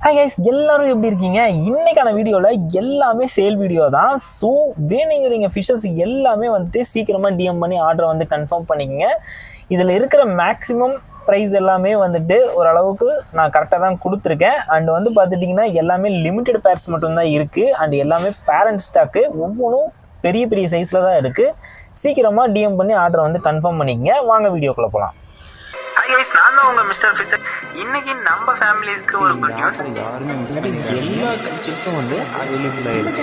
Hi guys, எல்லாரும் எப்படி இருக்கீங்க? இன்னைக்கான வீடியோவில் எல்லாமே சேல் வீடியோ தான். ஸோ வேணுங்கிறீங்க ஃபிஷ்ஷஸ் எல்லாமே வந்துட்டு சீக்கிரமாக டிஎம் பண்ணி ஆர்டரை வந்து கன்ஃபார்ம் பண்ணிக்கோங்க. இதில் இருக்கிற மேக்ஸிமம் ப்ரைஸ் எல்லாமே வந்துட்டு ஓரளவுக்கு நான் கரெக்டாக தான் கொடுத்துருக்கேன். அண்ட் வந்து பார்த்துட்டிங்கன்னா எல்லாமே லிமிட்டட் பேர்ஸ் மட்டும்தான் இருக்குது. அண்ட் எல்லாமே பேரண்ட் ஸ்டாக்கு, ஒவ்வொன்றும் பெரிய பெரிய சைஸில் தான் இருக்குது. சீக்கிரமாக டிஎம் பண்ணி ஆர்டரை வந்து கன்ஃபார்ம் பண்ணிக்கங்க. வாங்க வீடியோக்குள்ளே போகலாம். ஹாய் கைஸ், நான் தான் உங்க மிஸ்டர் ஃபிஷர். இன்னைக்கு நம்ம ஃபேமிலிக்கு ஒரு குட் நியூஸ். எல்லா கல்ச்சர்ஸும் வந்து அவைலபிளாக இருக்கு.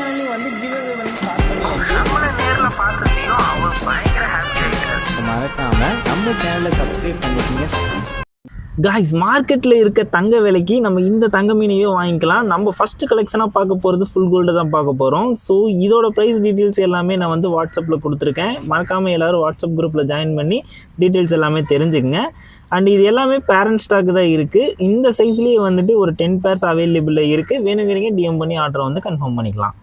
நம்மள நேரில் பார்த்துட்டீங்கன்னா அவர் பயங்கர ஹாப்பி ஆகிட்டார். மறக்காம நம்ம சேனலை சப்ஸ்கிரைப் பண்ணிக்கோங்க. காய்ஸ், மார்க்கெட்டில் இருக்க தங்க விலைக்கு நம்ம இந்த தங்க மீனையே வாங்கிக்கலாம். நம்ம ஃபஸ்ட்டு கலெக்ஷனாக பார்க்க போகிறது ஃபுல் கோல்டு தான் பார்க்க போகிறோம். ஸோ இதோட ப்ரைஸ் டீட்டெயில்ஸ் எல்லாமே நான் வந்து வாட்ஸ்அப்பில் கொடுத்துருக்கேன். மறக்காமல் எல்லோரும் வாட்ஸ்அப் குரூப்பில் ஜாயின் பண்ணி டீட்டெயில்ஸ் எல்லாமே தெரிஞ்சுக்கங்க. அண்ட் இது எல்லாமே பேரண்ட் ஸ்டாக்கு தான் இருக்குது. இந்த சைஸ்லேயே வந்துட்டு ஒரு 10 பேர்ஸ் அவைலபிளில் இருக்குது. வேணுங்கிறீங்க டிஎம் பண்ணி ஆர்டரை வந்து கன்ஃபார்ம் பண்ணிக்கலாம்.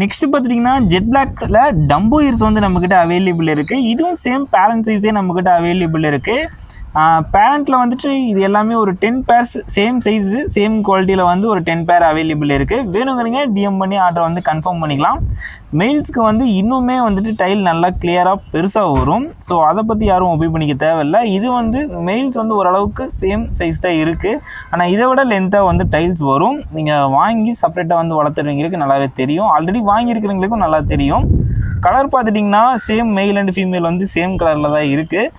நெக்ஸ்ட் பார்த்துட்டிங்கன்னா ஜெட் பிளாக்கில் டம்போ இயர்ஸ் வந்து நம்மக்கிட்ட அவைலபிள் இருக்குது. இதுவும் சேம் பேரண்ட் சைஸே நம்மக்கிட்ட அவைலபிள் இருக்குது. பேரண்ட்டில் வந்துட்டு இது எல்லாமே ஒரு 10 பேர்ஸ் சேம் சைஸு சேம் குவாலிட்டியில் வந்து ஒரு 10 பேர் அவைலபிள் இருக்குது. வேணுங்கிறீங்க டிஎம் பண்ணி ஆர்டரை வந்து கன்ஃபார்ம் பண்ணிக்கலாம். மெயில்ஸ்க்கு வந்து இன்னுமே வந்துட்டு டைல் நல்லா கிளியராக பெருசாக வரும். ஸோ அதை பற்றி யாரும் ஒபி பண்ணிக்க தேவையில்லை. இது வந்து மெயில்ஸ் வந்து ஓரளவுக்கு சேம் சைஸ் தான் இருக்குது. ஆனால் இதை விட லென்த்தாக வந்து டைல்ஸ் வரும். நீங்கள் வாங்கி செப்பரேட்டாக வந்து வளர்த்துறவங்களுக்கு நல்லாவே தெரியும். ஆல்ரெடி வாங்கியிருக்கிறவங்களுக்கும் நல்லா தெரியும். கலர் பார்த்துட்டிங்கன்னா சேம் மெயில் அண்ட் ஃபீமேல் வந்து சேம் கலரில் தான் இருக்குது.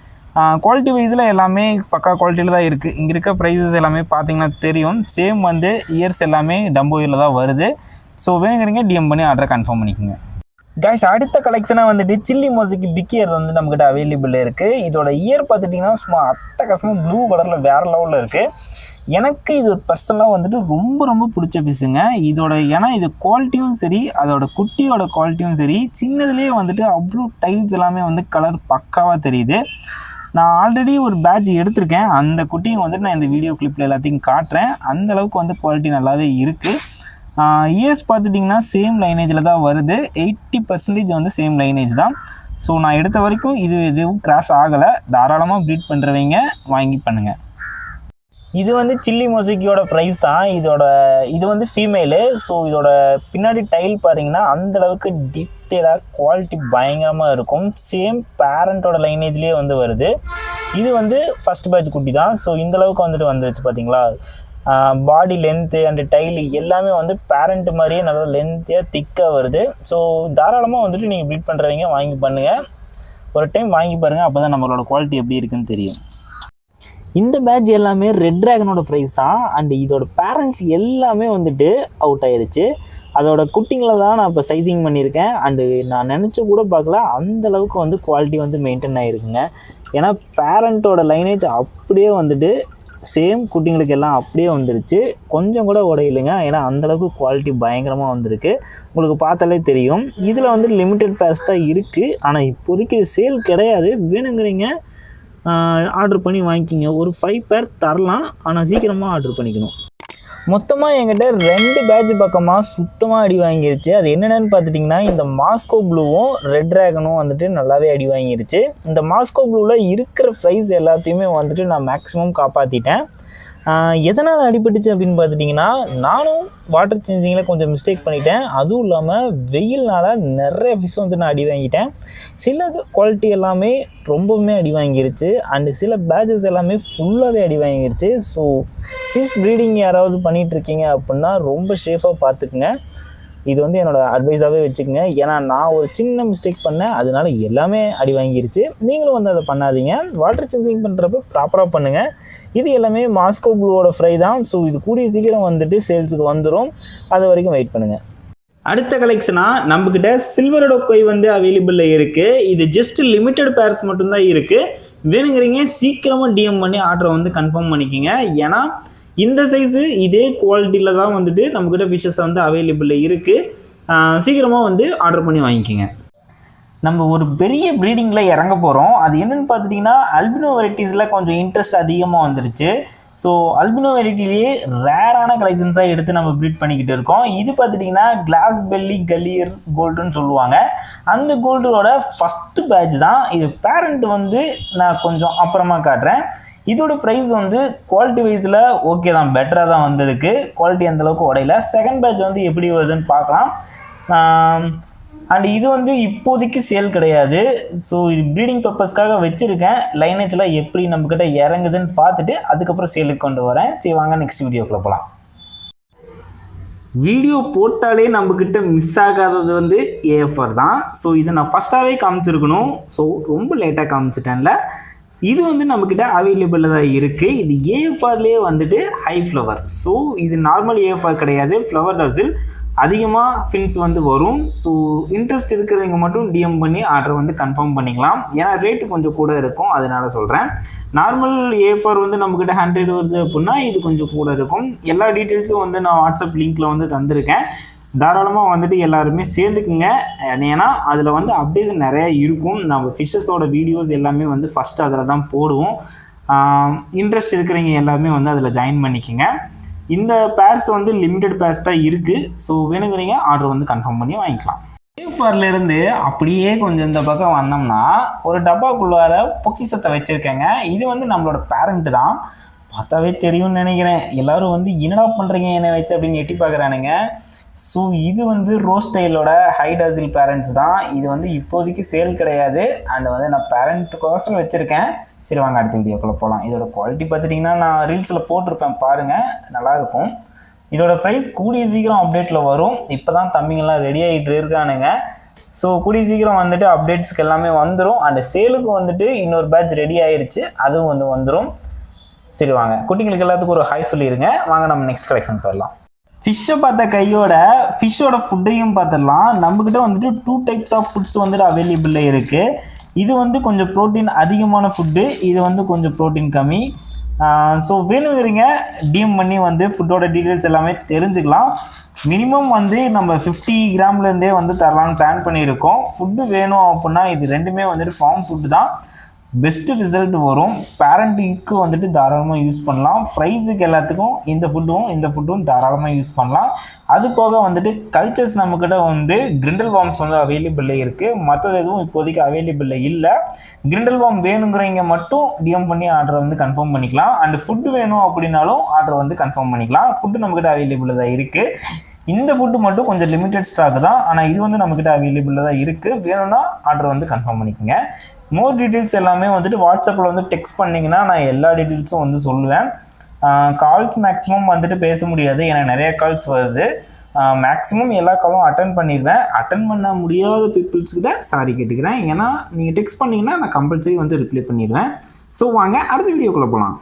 குவாலிட்டி வைஸில் எல்லாமே பக்கா குவாலிட்டியில் தான் இருக்குது. இங்கே இருக்க ப்ரைஸஸ் எல்லாமே பார்த்தீங்கன்னா தெரியும். சேம் வந்து இயர்ஸ் எல்லாமே டம்போ இயரில் தான் வருது. ஸோ வேணுங்கிறீங்க டிஎம் பண்ணி ஆர்டரை கன்ஃபார்ம் பண்ணிக்கோங்க. கைஸ், அடுத்த கலெக்ஷனாக வந்துட்டு சில்லி மோசிக்கு பிக் இயர் வந்து நம்மக்கிட்ட அவைலபிள் இருக்குது. இதோட இயர் பார்த்துட்டிங்கன்னா சும்மா அட்டகாசமாக ப்ளூ கலரில் வேறு லெவலில் இருக்குது. எனக்கு இது பர்சனலாக வந்துட்டு ரொம்ப ரொம்ப பிடிச்ச ஃபிஷ்ஷுங்க. ஏன்னா இது குவாலிட்டியும் சரி, அதோட குட்டியோட குவாலிட்டியும் சரி, சின்னதுலேயே வந்துட்டு அவ்வளோ டைல்ஸ் எல்லாமே வந்து கலர் பக்காவாக தெரியுது. நான் ஆல்ரெடி ஒரு பேட்ச் எடுத்திருக்கேன். அந்த குட்டியும் வந்துட்டு நான் இந்த வீடியோ கிளிப்பில் எல்லாத்தையும் காட்டுறேன். அந்தளவுக்கு வந்து குவாலிட்டி நல்லாவே இருக்குது. இயர்ஸ் பார்த்துட்டிங்கன்னா சேம் லைனேஜில் தான் வருது. 80% வந்து சேம் லைனேஜ் தான். ஸோ நான் எடுத்த வரைக்கும் இது எதுவும் கிராஸ் ஆகலை. தாராளமாக ப்ரீட் பண்ணுறவங்க வாங்கி பண்ணுங்கள். இது வந்து சில்லி மொசிக்கியோட ப்ரைஸ் தான். இது வந்து ஃபீமேலு. ஸோ இதோட பின்னாடி டைல் பாருங்கன்னா அந்தளவுக்கு டீட்டெயிலாக குவாலிட்டி பயங்கரமாக இருக்கும். சேம் பேரண்ட்டோட லைனேஜ்லேயே வந்து வருது. இது வந்து ஃபஸ்ட் பேட்ச் குட்டி தான். ஸோ இந்தளவுக்கு வந்துட்டு வந்துருச்சு பார்த்தீங்களா. பாடி லென்த்து அண்டு டைலு எல்லாமே வந்து பேரண்ட் மாதிரியே நல்லா லென்த்தியாக திக்காக வருது. ஸோ தாராளமாக வந்துட்டு நீங்கள் ப்ரீட் பண்ணுறவங்க வாங்கி பண்ணுங்கள். ஒரு டைம் வாங்கி பாருங்கள். அப்போ தான் நம்மளோட குவாலிட்டி எப்படி இருக்குன்னு தெரியும். இந்த பேட்ச் எல்லாமே ரெட் ட்ராகனோட ப்ரைஸ் தான். அண்டு இதோட பேரண்ட்ஸ் எல்லாமே வந்துட்டு அவுட் ஆயிடுச்சு. அதோட குட்டிங்களை தான் நான் இப்போ சைஸிங் பண்ணியிருக்கேன். அண்டு நான் நினச்சி கூட பார்க்கல அந்தளவுக்கு வந்து குவாலிட்டி வந்து மெயின்டைன் ஆகிருக்குங்க. ஏன்னா பேரண்ட்டோட லைனேஜ் அப்படியே வந்துட்டு சேம் குட்டிங்களுக்கு எல்லாம் அப்படியே வந்துருச்சு. கொஞ்சம் கூட உடையிலுங்க. ஏன்னா அந்தளவுக்கு குவாலிட்டி பயங்கரமாக வந்திருக்கு. உங்களுக்கு பார்த்தாலே தெரியும். இதில் வந்து லிமிட்டட் பேர்ஸ் தான் இருக்குது. ஆனால் இப்போதைக்கு சேல் கிடையாது. வேணுங்கிறீங்க ஆர்டர் பண்ணி வாங்கிக்கிங்க. ஒரு 5 பேர் தரலாம். ஆனால் சீக்கிரமாக ஆர்டர் பண்ணிக்கணும். மொத்தமாக என்கிட்ட 2 பேட்ச் பக்கமாக சுத்தமாக அடி வாங்கிருச்சு. அது என்னென்னு பார்த்துட்டிங்கன்னா இந்த மாஸ்கோ ப்ளூவும் ரெட் ட்ராகனும் வந்துட்டு நல்லாவே அடி வாங்கிருச்சு. இந்த மாஸ்கோ ப்ளூவில் இருக்கிற ப்ரைஸ் எல்லாத்தையுமே வந்துட்டு நான் மேக்ஸிமம் காப்பாற்றிட்டேன். எதனால் அடிபட்டுச்சு அப்படின்னு பார்த்துட்டிங்கன்னா, நானும் வாட்டர் சேஞ்சிங்கில் கொஞ்சம் மிஸ்டேக் பண்ணிட்டேன். அதுவும் இல்லாமல் வெயில்னால் நிறைய ஃபிஷ் வந்து நான் அடி வாங்கிட்டேன். சில குவாலிட்டி எல்லாமே ரொம்பவுமே அடி வாங்கிருச்சு. அண்டு சில பேட்சஸ் எல்லாமே ஃபுல்லாகவே அடி வாங்கிருச்சு. ஸோ ஃபிஷ் ப்ரீடிங் யாராவது பண்ணிகிட்ருக்கீங்க அப்படின்னா ரொம்ப சேஃபாக பார்த்துக்குங்க. இது வந்து என்னோடய அட்வைஸாகவே வச்சுக்கோங்க. ஏன்னா நான் ஒரு சின்ன மிஸ்டேக் பண்ணேன். அதனால எல்லாமே அடி வாங்கிருச்சு. நீங்களும் வந்து அதை பண்ணாதீங்க. வாட்டர் சேஞ்சிங் பண்ணுறப்ப ப்ராப்பராக பண்ணுங்கள். இது எல்லாமே மாஸ்கோ ப்ளூவோட ஃப்ரை தான். ஸோ இது கூடிய சீக்கிரம் வந்துட்டு சேல்ஸுக்கு வந்துடும். அது வரைக்கும் வெயிட் பண்ணுங்கள். அடுத்த கலெக்ஷனாக நம்மக்கிட்ட சில்வரோட கொய் வந்து அவைலபிளில் இருக்குது. இது ஜஸ்ட் லிமிட்டட் பேர்ஸ் மட்டும்தான் இருக்குது. வேணுங்கிறீங்க சீக்கிரமாக டிஎம் பண்ணி ஆர்டரை வந்து கன்ஃபார்ம் பண்ணிக்கோங்க. ஏன்னா இந்த சைஸு இதே குவாலிட்டியில் தான் வந்துட்டு நம்மக்கிட்ட ஃபிஷ்ஷஸ் வந்து அவைலபிளில் இருக்குது. சீக்கிரமாக வந்து ஆர்டர் பண்ணி வாங்கிக்கோங்க. நம்ம ஒரு பெரிய ப்ரீடிங்கில் இறங்க போகிறோம். அது என்னென்னு பார்த்துட்டிங்கன்னா அல்பினோ வெரைட்டிஸில் கொஞ்சம் இன்ட்ரெஸ்ட் அதிகமாக வந்துருச்சு. ஸோ அல்பினோ வெரைட்டிலேயே ரேரான கலெக்ஷன்ஸாக எடுத்து நம்ம ப்ரீட் பண்ணிக்கிட்டு இருக்கோம். இது பார்த்துட்டிங்கன்னா கிளாஸ் பெல்லி கலியர் கோல்டுன்னு சொல்லுவாங்க. அந்த கோல்டோட ஃபஸ்ட்டு பேட்ச் தான் இது. பேரண்ட் வந்து நான் கொஞ்சம் அப்புறமா காட்டுறேன். இதோட ப்ரைஸ் வந்து குவாலிட்டி வைஸில் ஓகே தான், பெட்டராக தான் வந்திருக்கு. குவாலிட்டி அந்தளவுக்கு உடையில. செகண்ட் பேட்ச் வந்து எப்படி வருதுன்னு பார்க்கலாம். அண்ட் இது வந்து இப்போதைக்கு சேல் கிடையாது. ஸோ இது ப்ரீடிங் பர்பஸ்க்காக வச்சுருக்கேன். லைனேஜில் எப்படி நம்மக்கிட்ட இறங்குதுன்னு பார்த்துட்டு அதுக்கப்புறம் சேலுக்கு கொண்டு வரேன். சரி வாங்க நெக்ஸ்ட் வீடியோக்குள்ளே போகலாம். வீடியோ போட்டாலே நம்மக்கிட்ட மிஸ் ஆகாதது வந்து ஏஎஃப்ஆர் தான். ஸோ இதை நான் ஃபஸ்ட்டாகவே காமிச்சிருக்கணும். ஸோ ரொம்ப லேட்டாக காமிச்சிட்டேன்ல. இது வந்து நம்மக்கிட்ட அவைலபிளில் தான் இருக்குது. இது ஏஎஃப்ஆர்லேயே வந்துட்டு ஹை ஃப்ளவர். ஸோ இது நார்மல் ஏஎஃப்ஆர் கிடையாது, ஃப்ளவர் டசில். அதிகமாக ஃபின்ஸ் வந்து வரும். ஸோ இன்ட்ரெஸ்ட் இருக்கிறவங்க மட்டும் டிஎம் பண்ணி ஆர்டர் வந்து கன்ஃபார்ம் பண்ணிக்கலாம். ஏன்னா ரேட்டு கொஞ்சம் கூட இருக்கும், அதனால சொல்கிறேன். நார்மல் ஏஎஃப்ஆர் வந்து நம்மக்கிட்ட 100 வருது அப்படின்னா இது கொஞ்சம் கூட இருக்கும். எல்லா டீட்டெயில்ஸும் வந்து நான் வாட்ஸ்அப் லிங்க்கில் வந்து தந்திருக்கேன். தாராளமாக வந்துட்டு எல்லாருமே சேர்ந்துக்குங்க. ஏன்னா அதில் வந்து அப்டேட்ஸ் நிறையா இருக்கும். நம்ம ஃபிஷ்ஷஸோட வீடியோஸ் எல்லாமே வந்து ஃபஸ்ட்டு அதில் தான் போடுவோம். இன்ட்ரெஸ்ட் இருக்கிறவங்க எல்லாருமே வந்து அதில் ஜாயின் பண்ணிக்கோங்க. இந்த பேர்ஸ் வந்து லிமிடெட் பேர்ஸ் தான் இருக்குது. ஸோ வேணுங்கிறீங்க ஆர்டர் வந்து கன்ஃபார்ம் பண்ணி வாங்கிக்கலாம். ஏஎஃப்ஆர்லேருந்து அப்படியே கொஞ்சம் இந்த பக்கம் வந்தோம்னா ஒரு டப்பாக்குள்ளார பொக்கிஷத்தை வச்சுருக்கேங்க. இது வந்து நம்மளோட பேரண்ட்டு தான். பார்த்தாவே தெரியும்னு நினைக்கிறேன். எல்லோரும் வந்து என்னடா பண்ணுறீங்க என்னை வச்சு அப்படின்னு எட்டி பார்க்குறானுங்க. ஸோ இது வந்து ரோஸ் ஸ்டைலோட ஹைடாசில் பேரண்ட்ஸ் தான். இது வந்து இப்போதைக்கு சேல் கிடையாது. அண்ட் வந்து நான் பேரண்ட்டுக்கோசரம் வச்சுருக்கேன். சரி வாங்க அடுத்த வீடியோக்குள்ளே போகலாம். இதோட குவாலிட்டி பார்த்துட்டிங்கன்னா நான் ரீல்ஸில் போட்டிருப்பேன், பாருங்கள், நல்லாயிருக்கும். இதோட ப்ரைஸ் கூடிய சீக்கிரம் அப்டேட்டில் வரும். இப்போ தான் தம்பிங்கெல்லாம் ரெடி ஆகிட்டு இருக்கானுங்க. ஸோ கூடிய சீக்கிரம் வந்துட்டு அப்டேட்ஸ்க்கு எல்லாமே வந்துடும். அண்ட் சேலுக்கு வந்துட்டு இன்னொரு பேட்ச் ரெடி ஆயிடுச்சு, அதுவும் வந்து வந்துடும். சரி வாங்க குட்டிங்களுக்கு எல்லாத்துக்கும் ஒரு ஹாய் சொல்லிடுங்க. வாங்க நம்ம நெக்ஸ்ட் கலெக்ஷன் போயிடலாம். ஃபிஷ்ஷை பார்த்த கையோட ஃபிஷ்ஷோட ஃபுட்டையும் பார்த்துடலாம். நம்மக்கிட்ட வந்துட்டு 2 டைப்ஸ் ஆஃப் ஃபுட்ஸ் வந்துட்டு அவைலபிளில் இருக்குது. இது வந்து கொஞ்சம் ப்ரோட்டீன் அதிகமான ஃபுட்டு, இது வந்து கொஞ்சம் ப்ரோட்டீன் கம்மி. ஸோ வேணுங்கிறீங்க டிஎம் பண்ணி வந்து ஃபுட்டோட டீட்டெயில்ஸ் எல்லாமே தெரிஞ்சுக்கலாம். மினிமம் வந்து நம்ம 50 கிராம்லேருந்தே வந்து தரலான்னு பிளான் பண்ணியிருக்கோம். ஃபுட்டு வேணும் அப்படின்னா இது ரெண்டுமே வந்துட்டு ஃபார்ம் ஃபுட்டு தான். பெஸ்ட்டு ரிசல்ட் வரும். பேரண்ட்டுக்கு வந்துட்டு தாராளமாக யூஸ் பண்ணலாம். ஃப்ரைஸுக்கு எல்லாத்துக்கும் இந்த ஃபுட்டும் தாராளமாக யூஸ் பண்ணலாம். அது போக வந்துட்டு கல்ச்சர்ஸ் நம்மக்கிட்ட வந்து கிரிண்டல் வார்ம்ஸ் வந்து அவைலபிளில் இருக்குது. மற்றது எதுவும் இப்போதைக்கு அவைலபிளில் இல்லை. கிரிண்டல் வார்ம் வேணுங்கிறவங்க மட்டும் டிஎம் பண்ணி ஆர்டரை வந்து கன்ஃபார்ம் பண்ணிக்கலாம். அண்ட் ஃபுட்டு வேணும் அப்படின்னாலும் ஆர்டர் வந்து கன்ஃபார்ம் பண்ணிக்கலாம். ஃபுட்டு நம்மக்கிட்ட அவைலபிளில் தான் இருக்குது. இந்த ஃபுட்டு மட்டும் கொஞ்சம் லிமிட்டட் ஸ்டாக் தான். ஆனால் இது வந்து நம்மக்கிட்ட அவைலபிளில் தான் இருக்குது. வேணும்னா ஆர்டர் வந்து கன்ஃபார்ம் பண்ணிக்கோங்க. மோர் டீட்டெயில்ஸ் எல்லாமே வந்துட்டு வாட்ஸ்அப்பில் வந்து டெக்ஸ்ட் பண்ணிங்கன்னா நான் எல்லா டீட்டெயில்ஸும் வந்து சொல்லுவேன். கால்ஸ் மேக்ஸிமம் வந்துட்டு பேச முடியாது, ஏன்னா நிறைய கால்ஸ் வருது. மேக்ஸிமம் எல்லா காலும் அட்டன் பண்ணிடுவேன். அட்டன் பண்ண முடியாத பீப்புள்ஸ்கிட்ட சாரி கேட்டுக்கிறேன். ஏன்னா நீங்கள் டெக்ஸ்ட் பண்ணிங்கன்னா நான் கம்பல்சரி வந்து ரிப்ளை பண்ணிடுவேன். ஸோ வாங்க அடுத்த வீடியோக்குள்ளே போகலாம்.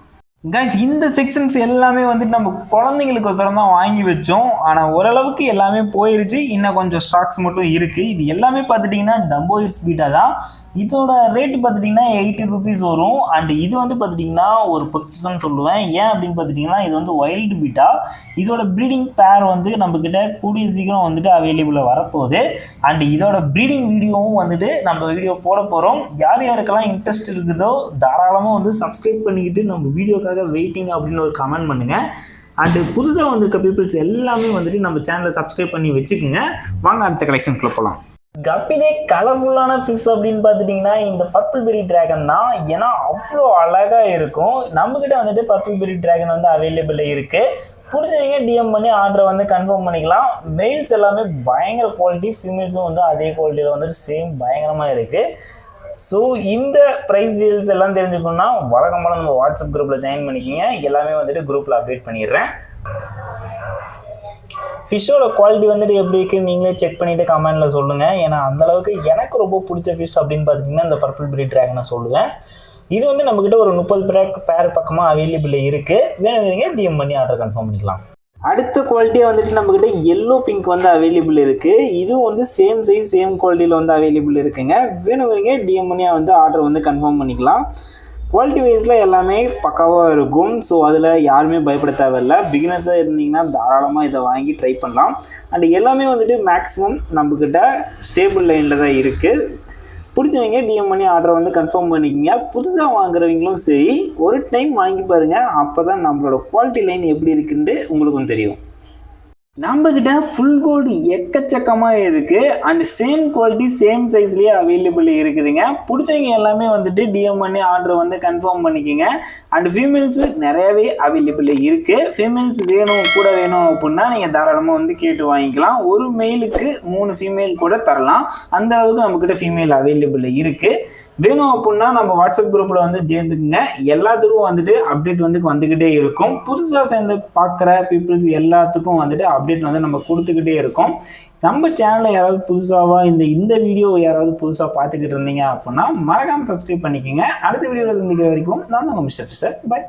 கைஸ் இந்த செக்ஷன்ஸ் எல்லாமே வந்துட்டு நம்ம குழந்தைங்களுக்கோசரம் தான் வாங்கி வச்சோம். ஆனால் ஓரளவுக்கு எல்லாமே போயிருச்சு. இன்னும் கொஞ்சம் ஸ்டாக்ஸ் மட்டும் இருக்குது. இது எல்லாமே பார்த்துட்டிங்கன்னா டம்போயிஸ் பீட்டா தான். இதோட ரேட்டு பார்த்துட்டிங்கன்னா 80 ருபீஸ் வரும். அண்ட் இது வந்து பார்த்துட்டிங்கன்னா ஒரு பொக்கிஷம்னு சொல்லுவேன். ஏன் அப்படின்னு பார்த்துட்டிங்கன்னா இது வந்து வைல்டு பீட்டா. இதோட ப்ரீடிங் பேர் வந்து நம்மக்கிட்ட கூடிய சீக்கிரம் வந்துட்டு அவைலபிளில் வரப்போகுது. அண்ட் இதோட ப்ரீடிங் வீடியோவும் வந்துட்டு நம்ம வீடியோ போட போகிறோம். யார் யாருக்கெல்லாம் இன்ட்ரெஸ்ட் இருக்குதோ தாராளமாக வந்து சப்ஸ்கிரைப் பண்ணிக்கிட்டு நம்ம வீடியோக்காக வெயிட்டிங் அப்படின்னு ஒரு கமெண்ட் பண்ணுங்கள். அண்டு புதுசாக வந்திருக்க பீப்புள்ஸ் எல்லாமே வந்துட்டு நம்ம சேனலை சப்ஸ்கிரைப் பண்ணி வச்சுக்கோங்க. வாங்க அடுத்த கலெக்ஷனுக்குள்ளே போகலாம். கப்பிலே கலர்ஃபுல்லான ஃபிஷ் அப்படின்னு பார்த்துட்டிங்கன்னா இந்த பர்பிள் பெரி டிராகன் தான். ஏன்னா அவ்வளோ அழகாக இருக்கும். நம்மக்கிட்ட வந்துட்டு பர்பிள் பெரி டிராகன் வந்து அவைலபிளில் இருக்குது. பிடிச்சவங்க டிஎம் பண்ணி ஆர்டரை வந்து கன்ஃபார்ம் பண்ணிக்கலாம். மெயில்ஸ் எல்லாமே பயங்கர குவாலிட்டி, ஃபீமேல்ஸும் வந்து அதே குவாலிட்டியில் வந்துட்டு சேம் பயங்கரமாக இருக்குது. ஸோ இந்த ப்ரைஸ் டீல்ஸ் எல்லாம் தெரிஞ்சுக்கணுன்னா வழக்கமான நம்ம வாட்ஸ்அப் குரூப்பில் ஜாயின் பண்ணிக்கிங்க. எல்லாமே வந்துட்டு குரூப்பில் அப்டேட் பண்ணிடுறேன். ஃபிஷ்ஷோட குவாலிட்டி வந்துட்டு எப்படி இருக்குன்னு நீங்களே செக் பண்ணிவிட்டு கமெண்டில் சொல்லுங்கள். ஏன்னா அந்தளவுக்கு எனக்கு ரொம்ப பிடிச்ச ஃபிஷ் அப்படின்னு பார்த்தீங்கன்னா இந்த பர்பிள் பெரி டிராகனை சொல்லுவேன். இது வந்து நம்மக்கிட்ட ஒரு 30 பேர் பக்கமாக அவைலபிளில் இருக்குது. வேணுங்கிறீங்க டிஎம் பண்ணி ஆர்டர் கன்ஃபார்ம் பண்ணிக்கலாம். அடுத்த குவாலிட்டியாக வந்துட்டு நம்மக்கிட்ட எல்லோ பிங்க் வந்து அவைலபிள் இருக்குது. இதுவும் வந்து சேம் சைஸ் சேம் குவாலிட்டியில் வந்து அவைலபிள் இருக்குங்க. வேணுங்கிறீங்க டிஎம் பண்ணியாக வந்து ஆர்டர் வந்து கன்ஃபார்ம் பண்ணிக்கலாம். குவாலிட்டி வைஸில் எல்லாமே பக்காவாக இருக்கும். ஸோ அதில் யாருமே பயப்பட தேவையில்லை. பிகினர்ஸாக இருந்தீங்கன்னா தாராளமாக இதை வாங்கி ட்ரை பண்ணலாம். அண்ட் எல்லாமே வந்துட்டு மேக்ஸிமம் நம்மக்கிட்ட ஸ்டேபிள் லைனில் தான் இருக்குது. பிடிச்சவங்க டிஎம் பண்ணி ஆர்டரை வந்து கன்ஃபார்ம் பண்ணிக்கோங்க. புதுசாக வாங்குறவங்களும் சரி ஒரு டைம் வாங்கி பாருங்கள். அப்போ தான் நம்மளோட குவாலிட்டி லைன் எப்படி இருக்குன்னு உங்களுக்கும் தெரியும். நம்மக்கிட்ட ஃபுல் கோல்டு எக்கச்சக்கமாக இருக்குது அண்ட் சேம் குவாலிட்டி சேம் சைஸ்லேயே அவைலபிள் இருக்குதுங்க. பிடிச்சவங்க எல்லாமே வந்துட்டு டிஎம் பண்ணி ஆர்டரை வந்து கன்ஃபார்ம் பண்ணிக்கோங்க. அண்ட் ஃபீமேல்ஸு நிறையவே அவைலபிள் இருக்குது. ஃபீமேல்ஸ் கூட வேணும் அப்படின்னா நீங்கள் தாராளமாக வந்து கேட்டு வாங்கிக்கலாம். ஒரு மெயிலுக்கு 3 ஃபீமேல் கூட தரலாம். அந்த அளவுக்கு நம்மக்கிட்ட ஃபீமேல் அவைலபிள் இருக்குது. வேணும் அப்படின்னா நம்ம வாட்ஸ்அப் குரூப்பில் வந்து சேர்ந்துக்குங்க. எல்லாத்துக்கும் வந்துட்டு அப்டேட் வந்து வந்துக்கிட்டே இருக்கும். புதுசாக சேர்ந்து பார்க்குற பீப்புள்ஸ் எல்லாத்துக்கும் வந்துட்டு அப்டேட் வந்து நம்ம கொடுத்துக்கிட்டே இருக்கோம். நம்ம சேனலில் யாராவது புதுசாக இந்த வீடியோ யாராவது புதுசாக பார்த்துக்கிட்டு இருந்தீங்க அப்படின்னா மறக்காமல் சப்ஸ்கிரைப் பண்ணிக்கோங்க. அடுத்த வீடியோவில் சந்திக்கிற வரைக்கும் நான் உங்கள் மிஸ்டர் ஃபிஷர். பை.